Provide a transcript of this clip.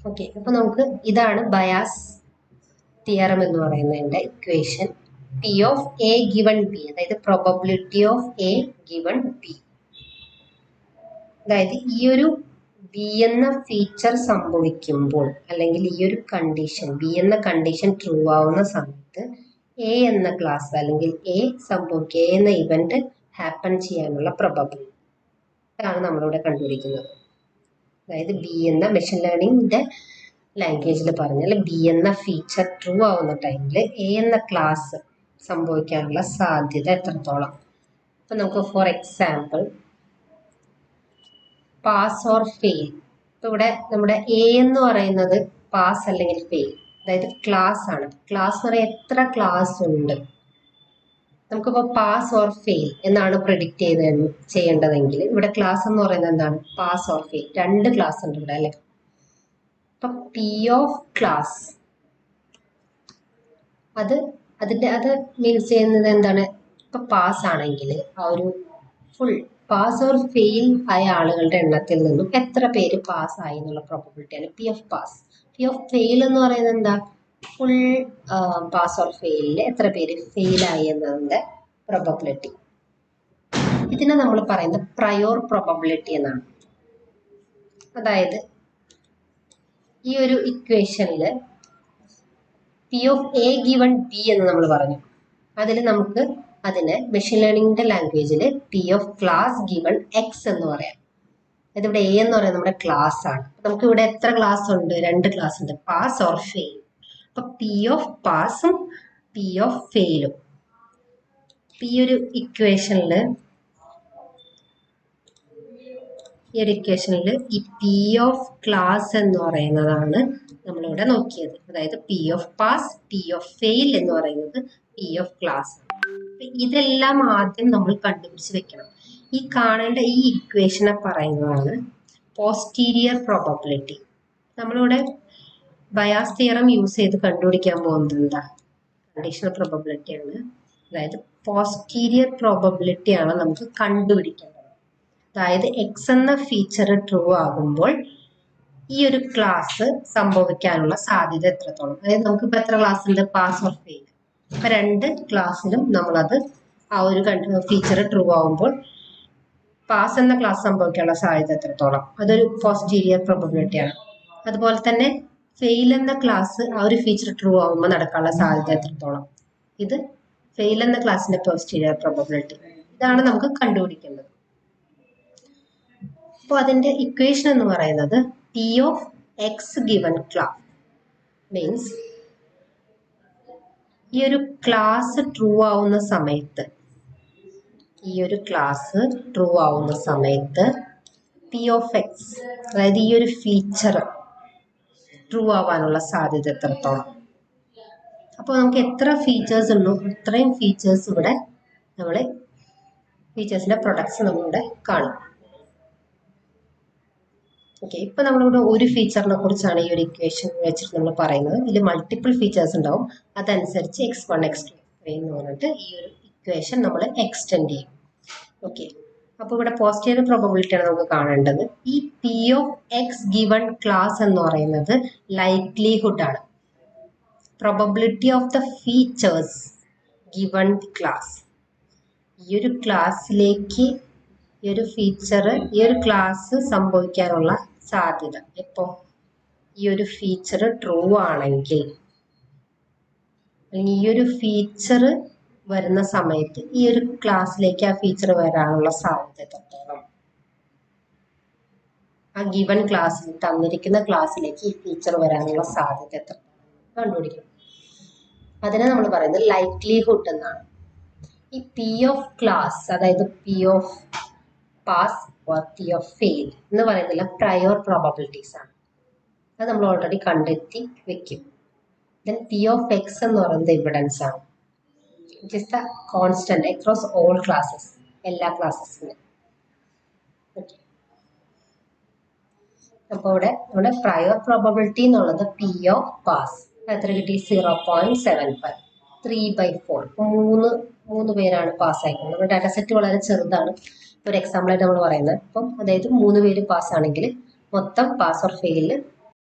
Okay, അപ്പൊ നമുക്ക് ഇതാണ് ബയാസ് തിയറം എന്ന് പറയുന്നതിന്റെ equation. P of A given B, അതായത് probability of A given B. അതായത് ഈ ഒരു ബി എന്ന ഫീച്ചർ സംഭവിക്കുമ്പോൾ, അല്ലെങ്കിൽ ഈ ഒരു കണ്ടീഷൻ ബി എന്ന കണ്ടീഷൻ ട്രൂ ആവുന്ന സമയത്ത് എ എന്ന ക്ലാസ് അല്ലെങ്കിൽ എ എന്ന ഇവന്റ് ഹാപ്പൻ ചെയ്യാനുള്ള പ്രോബബിലിറ്റി ആണ് നമ്മളിവിടെ കണ്ടുപിടിക്കുന്നത്. അതായത് ബി എന്ന മെഷീൻ ലേണിംഗിന്റെ ലാംഗ്വേജിൽ പറഞ്ഞാൽ ബി എന്ന ഫീച്ചർ ട്രൂ ആവുന്ന ടൈമിൽ എ എന്ന ക്ലാസ് സംഭവിക്കാനുള്ള സാധ്യത എത്രത്തോളം. അപ്പൊ നമുക്ക് for example pass or fail. ഇപ്പൊ ഇവിടെ നമ്മുടെ എ എന്ന് പറയുന്നത് പാസ് അല്ലെങ്കിൽ ഫെയിൽ, അതായത് ക്ലാസ് ആണ്. ക്ലാസ് എന്ന് പറയാൻ എത്ര ക്ലാസ് ഉണ്ട്, നമുക്കിപ്പോൾ പാസ് ഓർ ഫെയിൽ എന്നാണ് പ്രെഡിക്റ്റ് ചെയ്യേണ്ടതെങ്കിൽ ഇവിടെ ക്ലാസ് എന്ന് പറയുന്നത് എന്താണ്, പാസ് ഓർ ഫെയിൽ. രണ്ട് ക്ലാസ് ഉണ്ട് ഇവിടെ അല്ലെ. അപ്പൊ പി ഓഫ് ക്ലാസ് അത് മീൻസ് ചെയ്യുന്നത് എന്താണ്, ഇപ്പൊ പാസ് ആണെങ്കിൽ ആ ഒരു ഫുൾ പാസ് ഓർ ഫെയിൽ ആയ ആളുകളുടെ എണ്ണത്തിൽ നിന്നും എത്ര പേര് പാസ് ആയി എന്നുള്ള പ്രോബബിലിറ്റിയാണ് P of pass. P of fail എന്ന് പറയുന്നത് എന്താ, ഫുൾ പാസ് ഓർ ഫെയിലിൽ എത്ര പേര് ഫെയിൽ ആയി എന്നതിന്റെ പ്രോബബിലിറ്റി. ഇതിനെ നമ്മൾ പറയുന്നത് പ്രയോർ പ്രോബബിലിറ്റി എന്നാണ്. അതായത് ഈ ഒരു ഇക്വേഷനിൽ P of A given B എന്ന് നമ്മൾ പറഞ്ഞു. അതിൽ നമുക്ക് അതിനെ മെഷീൻ ലേണിംഗിന്റെ ലാംഗ്വേജിൽ P of class given X എന്ന് പറയാം. അതായത് ഇവിടെ എ എന്ന് പറയുന്നത് നമ്മുടെ ക്ലാസ് ആണ്. നമുക്ക് ഇവിടെ എത്ര ക്ലാസ് ഉണ്ട്, രണ്ട് ക്ലാസ് ഉണ്ട്, പാസ് ഓർ ഫെയിൽ. അപ്പൊ പി ഓഫ് പാസും പി ഓഫ് ഫെയിലും ഈ ഒരു ഇക്വേഷനിൽ ഈ പി ഓഫ് ക്ലാസ് എന്ന് പറയുന്നതാണ് നമ്മളിവിടെ നോക്കിയത്. അതായത് P of pass, P of fail എന്ന് പറയുന്നത് പി ഓഫ് ക്ലാസ്. ഇതെല്ലാം ആദ്യം നമ്മൾ കണ്ടുപിടിച്ച് വെക്കണം. ഈ കാണേണ്ട ഈ ഇക്വേഷനെ പറയുന്നതാണ് പോസ്റ്റീരിയർ പ്രോബബിലിറ്റി. നമ്മളിവിടെ ബയാസ് തിയറം യൂസ് ചെയ്ത് കണ്ടുപിടിക്കാൻ പോകുന്നത് എന്താ, കണ്ടീഷണൽ പ്രോബബിലിറ്റി ആണ്. അതായത് പോസ്റ്റീരിയർ പ്രോബബിലിറ്റി ആണ് നമുക്ക് കണ്ടുപിടിക്കേണ്ടത്. അതായത് എക്സ് എന്ന ഫീച്ചർ ട്രൂ ആകുമ്പോൾ ഈ ഒരു ക്ലാസ് സംഭവിക്കാനുള്ള സാധ്യത എത്രത്തോളം. അതായത് നമുക്കിപ്പോ എത്ര ക്ലാസ് ഉണ്ട്, പാസ് ഓർ ഫെയിൽ. അപ്പൊ രണ്ട് ക്ലാസ്സിലും നമ്മളത് ആ ഒരു ഫീച്ചർ ട്രൂ ആകുമ്പോൾ പാസ് എന്ന ക്ലാസ് സംഭവിക്കാനുള്ള സാധ്യത എത്രത്തോളം, അതൊരു പോസ്റ്റീരിയർ പ്രോബബിലിറ്റി ആണ്. അതുപോലെ തന്നെ ഫെയിൽ എന്ന ക്ലാസ് ആ ഒരു ഫീച്ചർ ട്രൂ ആകുമ്പോൾ നടക്കാനുള്ള സാധ്യത എത്രത്തോളം, ഇത് ഫെയിൽ എന്ന ക്ലാസിന്റെ പോസ്റ്റീരിയർ പ്രോബബിലിറ്റി. ഇതാണ് നമുക്ക് കണ്ടുപിടിക്കേണ്ടത്. അപ്പോൾ അതിന്റെ ഇക്വേഷൻ എന്ന് പറയുന്നത് P of X given class means ഈ ഒരു ക്ലാസ് ട്രൂ ആവുന്ന സമയത്ത് പി ഓഫ് എക്സ്, അതായത് ഈ ഒരു ഫീച്ചർ ട്രൂ ആവാനുള്ള സാധ്യത എത്രത്തോളം. അപ്പോൾ നമുക്ക് എത്ര ഫീച്ചേഴ്സ് ഉണ്ടോ അത്രയും ഫീച്ചേഴ്സ് ഇവിടെ നമ്മൾ ഫീച്ചേഴ്സിന്റെ പ്രൊഡക്ട്സ് നമ്മളിവിടെ കാണും. ഓക്കെ, ഇപ്പൊ നമ്മളിവിടെ ഒരു ഫീച്ചറിനെ കുറിച്ചാണ് ഈ ഒരു ഇക്വേഷൻ വെച്ചിട്ട് നമ്മൾ പറയുന്നത്. ഇതിൽ മൾട്ടിപ്പിൾ ഫീച്ചേഴ്സ് ഉണ്ടാവും. അതനുസരിച്ച് x1 x2 എന്ന് പറഞ്ഞിട്ട് ഈ ഒരു ഇക്വേഷൻ നമ്മൾ എക്സ്റ്റെൻഡ് ചെയ്യും. ഓക്കെ, അപ്പൊ ഇവിടെ പോസ്റ്റീരിയർ പ്രോബബിലിറ്റി ആണ് നമുക്ക് കാണേണ്ടത്. ഈ P of X given class എന്ന് പറയുന്നത് ലൈക്ലിഹുഡ് ആണ്, probability of the features given class. ഈ ഒരു ക്ലാസ്സിലേക്ക് ഈ ഒരു ഫീച്ചർ ഈ ഒരു ക്ലാസ് സംഭവിക്കാനുള്ള സാധ്യത എപ്പോ ഈ ഒരു ഫീച്ചർ ട്രൂ ആണെങ്കിൽ, അല്ലെങ്കിൽ ഈ ഒരു ഫീച്ചർ വരുന്ന സമയത്ത് ഈ ഒരു ക്ലാസ്സിലേക്ക് ആ ഫീച്ചർ വരാനുള്ള സാധ്യത എത്രത്തോളം, ആ ഗിവൺ ക്ലാസ്സിൽ തന്നിരിക്കുന്ന ക്ലാസ്സിലേക്ക് ഈ ഫീച്ചർ വരാനുള്ള സാധ്യത എത്രത്തോളം കണ്ടുപിടിക്കണം. അതിനെ നമ്മൾ പറയുന്നത് ലൈക്ലിഹുഡ് എന്നാണ്. ഈ പി ഓഫ് ക്ലാസ്, അതായത് P of pass or P of fail എന്ന് പറയുന്നില്ല പ്രയോർ പ്രോബബിലിറ്റീസ് ആണ്. അത് നമ്മൾ ഓൾറെഡി കണ്ടെത്തി വെക്കും. ദെൻ പി ഓഫ് എക്സ് എന്ന് പറയുന്നത് എവിഡൻസ് ആണ്, which is the constant across all classes, എല്ലാ ക്ലാസ്സസിനും. ഓക്കെ, അപ്പോൾ ഇവിടെ പ്രയോർ പ്രോബബിലിറ്റി എന്നുള്ളത് പി ഓഫ് പാസ് എത്ര കിട്ടി, 0.75, 3/4. മൂന്ന് പേരാണ് പാസ്സായിരിക്കുന്നത്. നമ്മുടെ ഡാറ്റ സെറ്റ് വളരെ ചെറുതാണ്. ഒരു എക്സാമ്പിൾ ആയിട്ട് നമ്മൾ പറയുന്നത്. അപ്പം അതായത് 3 പേര് പാസ് ആണെങ്കിൽ മൊത്തം പാസ് ഓർ ഫെയിലിൽ